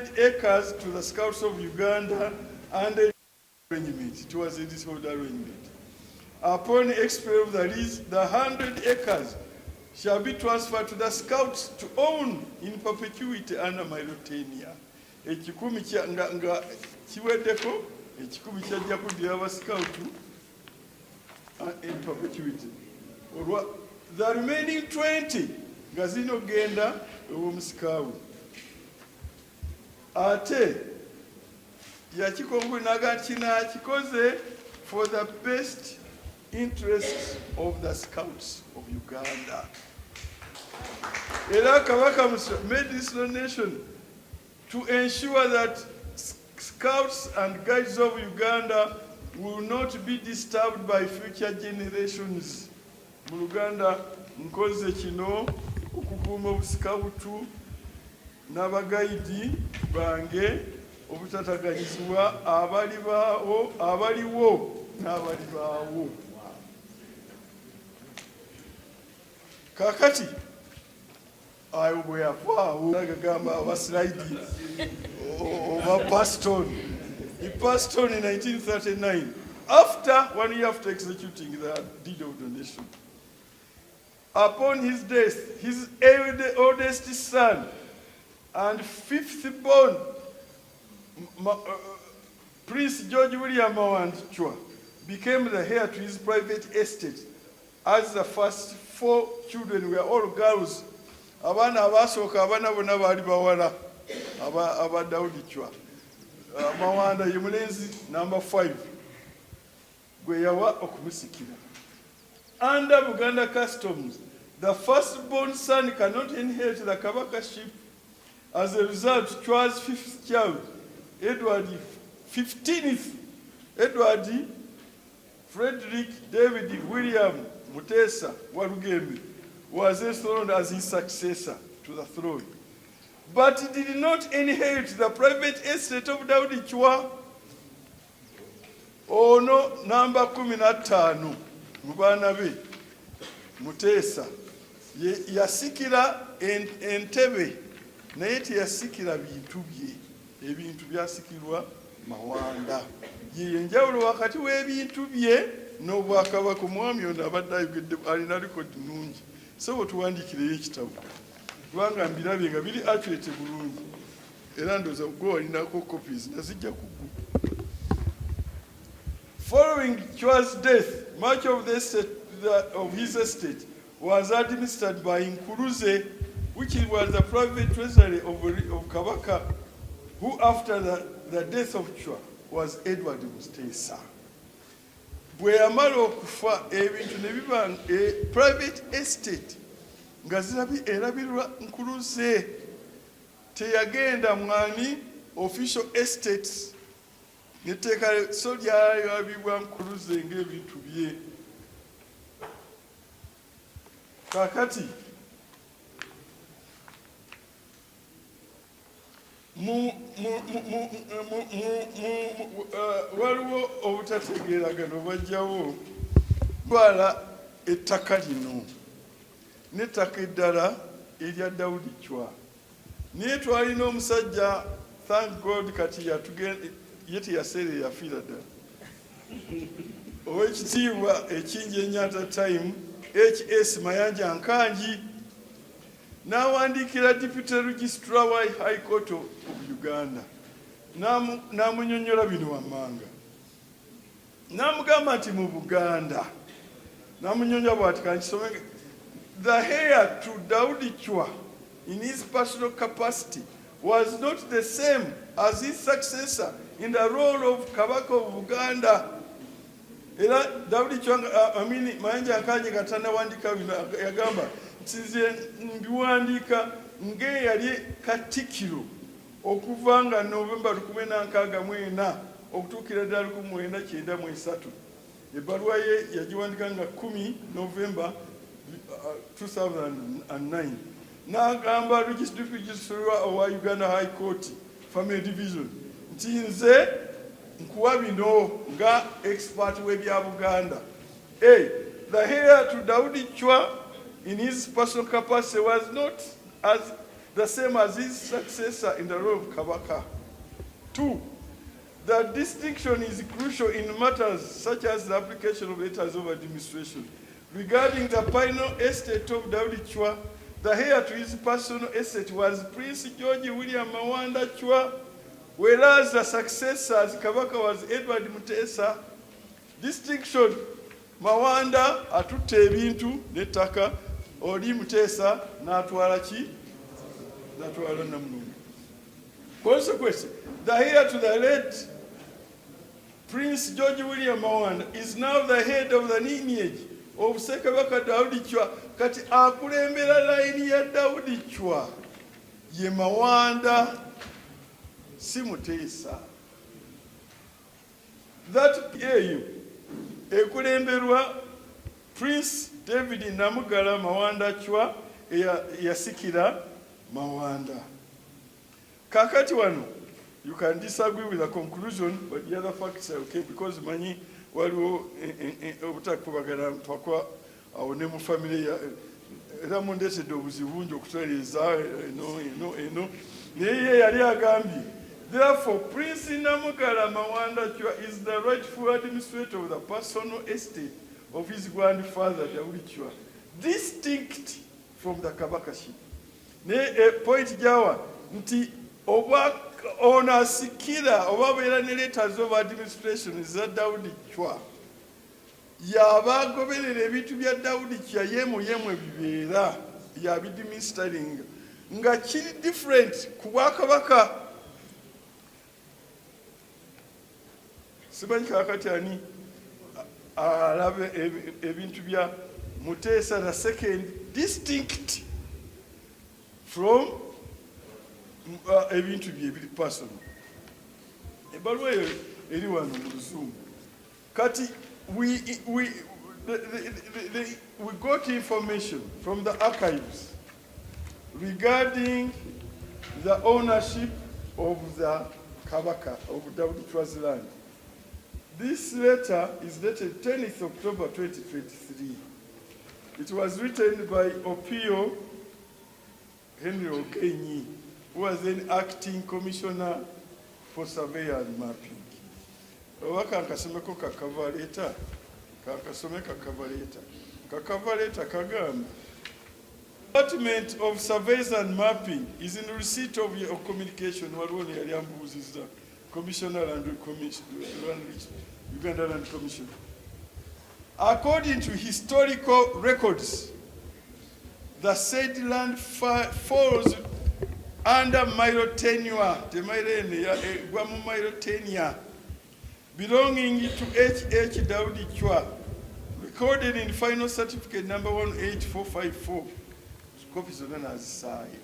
100 acres to the Scouts of Uganda and a arrangement. It was a disorder arrangement. Upon expiry of the lease, the 100 acres shall be transferred to the Scouts to own in perpetuity under my tenure. Ekikumi nga kiweddeko, ekikumi kyajja kuddira aba Scout in perpetuity. The remaining 20 nga zinogenda ew'omusikawe. Ate yakikongulinaga kinakikoze for the best interests of the Scouts of Uganda. Era Kabaka made this donation to ensure that Scouts and Guides of Uganda will not be disturbed by future generations. Mu Uganda nkoze kino okukuuma obusikawutu n'abagayidi bange obutataganyizibwa abaliwo n'abalibaawo. Kakati ayo bwe yavaawo agagamba abasiraidi oba Paston. He passed on in 1939 1 year after executing the deed of donation. Upon his death, his oldest son and fifth born, Prince George William Mawanda Chwa, became the heir to his private estate, as the first 4 children were all girls. Abana abasooka abana bonna baali bawala aba Daudi Chwa. Mawanda ye mulenzi number 5 gwe yawa okumusikira. Under Buganda customs, the firstborn son cannot inherit the Kabakaship. As a result, Chwa's 5th child, Edward 15th, Edward Frederick David William Mutesa Warugembe, was enthroned as his successor to the throne. But he did not inherit the private estate of Daudi Chwa. Ono number 15 mubana be Mutesa yasikira entebe naye teyasikira bintu bye. Ebintu byasikirwa Mawanda. Ye enjawulo wakati w'ebintu bye n'obwakabaka. Omwami ono abadde ayogedde alina likodi nnungi. So tuwandikireyo ekitabo kubanga mbirabye nga biri accurate bulungi era ndooza gwe walinako copies nazijja ku ggu. Following Chwa's death, much of his estate was administered by Nkuruze, which was the private treasury of Kabaka, who after the death of Chwa was Edward Mutesa. Bwe yamala okufa ebintu ne biba private estate nga erabirwa Nkuruze, teyagenda mwani official estates netteeka so lyayabibwa Nkuruze ng'ebintu bye. Kakati waliwo obutategeeragano bajjawo twala ettaka lino n'ettaka eddala erya Daudi Chwa. Naye twalina omusajja, thank God, kati ye teyaseere yafiira ddala, ow'ekitiibwa ekingi Ennyata Time HS Mayanja Nkanji, n'awandiikira Deputy Registrar wa High Court of Uganda n'amunyonnyola bino wammanga. N'amugamba nti mu Buganda, n'amunyonnyola bw'ati kankisomenge, the heir to Daudi Chwa in his personal capacity was not the same as his successor in the role of Kabaka of Uganda. Era Daudi Chwa Mayanja Nkanji katanawandika bino yagamba nze mbiwandiika ng'eyali Katikkiro okuva nga Novemba 1964 okutuukira ddala 1993. Ebbaluwa ye yagiwandika nga 10 Novemba 2009. N'agamba Registrar owa Uganda High Court Family Division nti nze nkuwa bino nga expert w'ebya Buganda. The heir to Daudi Chwa in his personal capacity was not the same as his successor in the role of Kabaka. 2. The distinction is crucial in matters such as the application of letters of administration. Regarding the final estate of Daudi Chwa, the heir to his personal estate was Prince George William Mawanda Chwa, whereas the successor as Kabaka was Edward Mutesa. Distinction: Mawanda atutte ebintu ne ttaka, oli Mutesa n'atwala ki? N'atwala Namulungu. Consequently, the heir to the late Prince George William Mawanda is now the head of the lineage of Ssekabaka Daudi Chwa. Kati akulembera line ya Daudi Chwa ye Mawanda, si Mutesa. That AU ekulemberwa Prince David Namugala Mawanda Chwa yasikira Mawanda. Kakati wano, you can disagree with the conclusion, but the other facts are okay, because many waliwo obutakubagana mpakwa awone mu family ya era mundetedde obuzibu njo okutereeza eno naye yali agambye, therefore Prince Namugala Mawanda Chwa is the rightful administrator of the personal estate of his grandfather Daudi Chwa, distinct from the Kabakashi. Ne point jawa nti oba ona sikira oba bera ne letters of administration za Daudi Chwa yabagoberera ebintu bya Daudi Chwa yemu bibeera yabidministering nga kiri different ku Bwakabaka. Simanyi kakati ani alabe ebintu bya Mutesa the second, distinct from ebintu bye biri personal. Ebaluwa eyo eri wano mu Luzungu. Kati we got information from the archives regarding the ownership of the Kabaka of Daudi Chwa's land. This letter is dated 10th October 2023. It was written by Opio Henry Okenyi, who was then acting commissioner for survey and mapping. Wakankasomeko kakavaleta, kakasomeka kavaleta. Kakavaleta kagamba. Department of Surveys and Mapping is in receipt of your communication. Waloni Yaliambuzi is the Commissioner and Uganda Land Commission. According to historical records, the said land falls under Milo tenure, belonging to H.H. Daudi Chwa, recorded in final certificate number 18454. Copies of as side.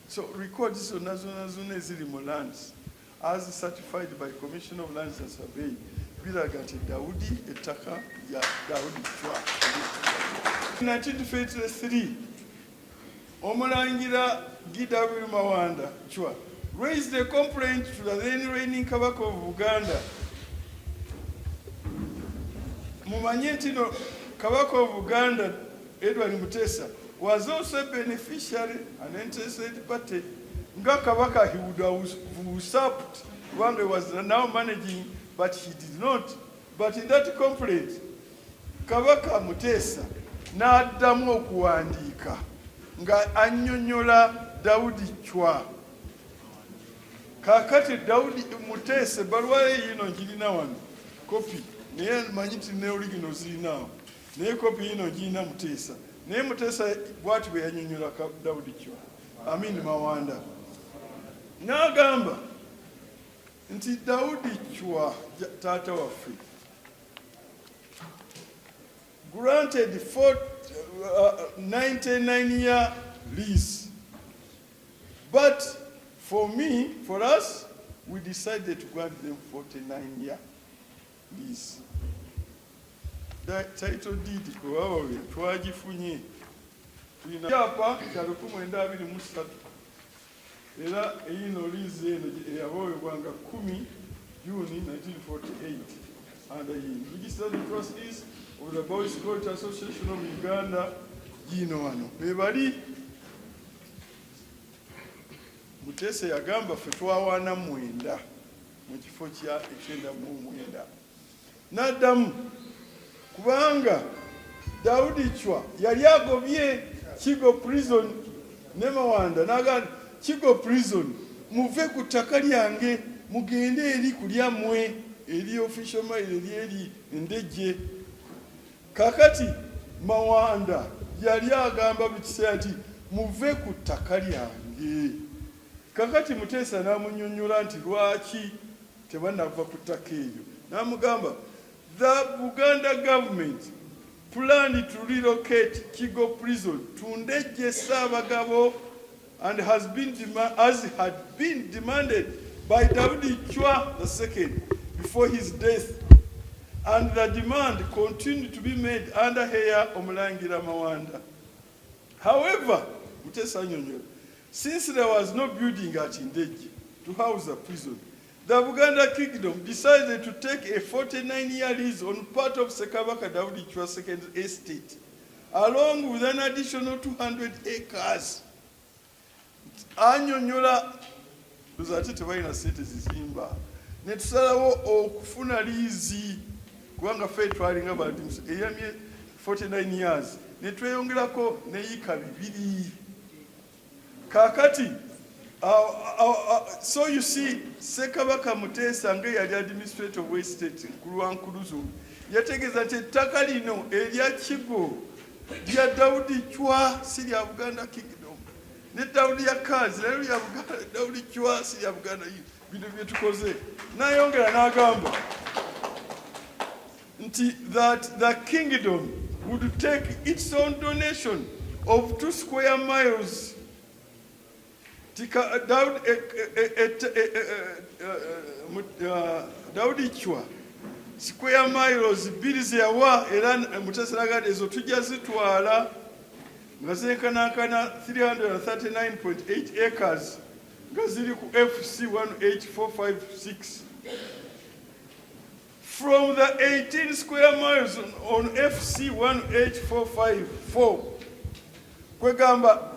So records on Nazuna lands as certified by Commission of Lands and Survey. Bilagati Daudi, Ttaka, Daudi Chwa. In 1953, Omulangira Gidawi Mawanda Chwa raised a complaint to the then reigning Kabaka of Uganda. Mumanyetino Kabaka of Uganda, Edward Mutesa, was also a beneficiary and interested party. Nga Kabaka, he would have usurped one who was now managing, but he did not. But in that complaint, Kabaka Mutesa n'addamu okuwandiika nga annyonnyola Daudi Chwa. Kakati Daudi Mutesa baluwa yino njirina wano kopi naye manyiti ne original zirinawo naye kopi yino njirina Mutesa naye Mutesa bw'ati bwe yannyonnyola Daudi Chwa Amin Mawanda n'agamba nti Daudi Chwa taata waffe granted 99-year lease, but for us, we decided to grant them 49-year lease. The title deed twagifunye tulina kyapa kya 1923 era eyino lease eno yabaweebwanga 10 June 1948 and the registered trustees of the Boy Scout Association of Uganda, yino wano bebali Mutesa yagamba ffe twawaana 9 mu kifo kya 9. N'addamu kubanga Daudi Chwa yali agobye Kigo prison ne Mawanda n'agamba Kigo prison muve ku ttaka lyange mugende eri kulyammwe eri official mile eri Ndejje. Kakati Mawanda yali agamba mu kiseera nti muve ku ttaka lyange. Kakati Mutesa n'amunnyonnyola nti lwaki tebanava ku ttaka eryo. N'amugamba the Uganda government planned to relocate Kigo prison to Ndejje Ssaabagabo and had been demanded by Daudi Chwa II before his death, and the demand continued to be made under Heya Omulangira Mawanda. However, since there was no building at Ndejje to house the prison, the Buganda Kingdom decided to take a 49-year lease on part of Ssekabaka Daudi Chwa second estate, along with an additional 200 acres. Anyonyola luzati tebalina sente zizimba ne tusalawo okufuna liizi kubanga ffe twalinga bantu eyamye 49 years ne tweyongerako ne yika 2. Kakati so you see Ssekabaka Mutesa nga yali administrator of estate kulwankuluzo yategeeza nti ettaka lino erya Kigo lya Daudi Chwa si lya Buganda Kingdom. Ne Daudi ya Kaazi nayo ya Buganda, Daudi Chwa si ya Buganda. Bino bye tukoze. Nayongera n'agamba nti that the kingdom would take its own donation of 2 square miles. Daudi Chwa square miles bilizi yawa era Mutesa n'agamba ezo tujja zitwala nga zenkanankana 339.8 acres nga ziri ku FC 18456. From the 18 square miles on FC 18454 kwegamba